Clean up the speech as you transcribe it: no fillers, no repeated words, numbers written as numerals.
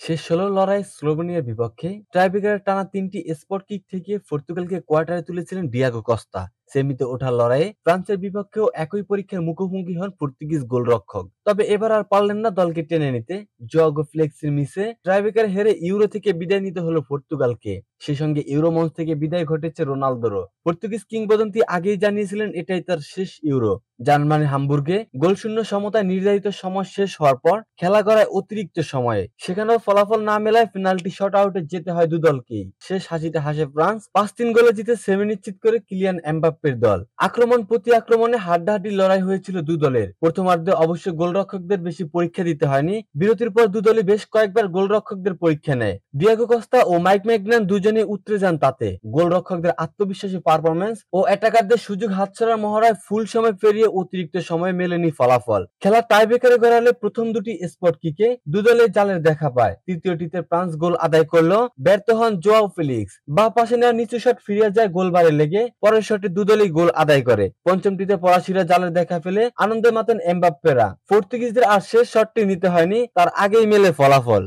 শেষ ১৬ লড়াইয়ে স্লোভেনিয়ার বিপক্ষে টাইব্রেকারে টানা ৩টি স্পট কিক থেকে পর্তুগালকে কোয়ার্টারে তুলেছিলেন ডিয়াগো কস্তা। সেমিতে ওঠার লড়াইয়ে ফ্রান্সের বিপক্ষেও একই পরীক্ষার মুখোমুখি হন পর্তুগিজ গোলরক্ষক। তবে এবার আর পারলেন না দলকে টেনে নিতে। জোয়াগো ফ্লেক্সির মিসে টাইব্রেকারে হেরে ইউরো থেকে বিদায় নিতে হলো পর্তুগালকে। সেই সঙ্গে ইউরো মঞ্চ থেকে বিদায় ঘটেছে রোনালদোরও। পর্তুগিজ কিংবদন্তি আগেই জানিয়েছিলেন এটাই তার শেষ ইউরো। জার্মানির হামবুর্গে গোলশূন্য সমতায় নির্ধারিত সময় শেষ হওয়ার পর খেলা গড়ায় অতিরিক্ত সময়ে। সেখানেও ফলাফল না মেলায় পেনাল্টি শট আউটে যেতে হয় দুদলকেই। শেষ হাসিতে হাসে ফ্রান্স। ৫-৩ গোলে জিতে সেমি নিশ্চিত করে কিলিয়ান এমবাপ্পের দল। আক্রমণ প্রতি আক্রমণে হাড্ডাহাড্ডি লড়াই হয়েছিল দুদলের। প্রথমার্ধে অবশ্য গোলরক্ষকদের বেশি পরীক্ষা দিতে হয়নি। বিরতির পর দুদলই বেশ কয়েকবার গোলরক্ষকদের পরীক্ষা নেয়। ডিয়েগো কস্তা ও মাইক ম্যাগনান দুজনেই উতরে যান তাতে। গোলরক্ষকদের আত্মবিশ্বাসী পারফরম্যান্স ও অ্যাটাকারদের সুযোগ হাতছাড়ার মহড়ায় ফুল সময় পেরিয়ে অতিরিক্ত সময় মেলেনি ফলাফল। খেলা টাইব্রেকারে গড়ালে প্রথম দুটি স্পট কিকে দুদলের জালের দেখা পায়। তৃতীয়টিতে ফ্রান্স গোল আদায় করলেও ব্যর্থ হন জোয়াও ফেলিক্স। বাঁ পাশে নেওয়া নিচু শট ফিরিয়ে যায় গোলবারে লেগে। পরের শটে দুদলই গোল আদায় করে। পঞ্চমটিতে ফরাসিরা জালের দেখা ফেলে আনন্দে মাতেন এমবাপ্পেরা। পর্তুগিজদের আর শেষ শটটি নিতে হয়নি, তার আগেই মেলে ফলাফল।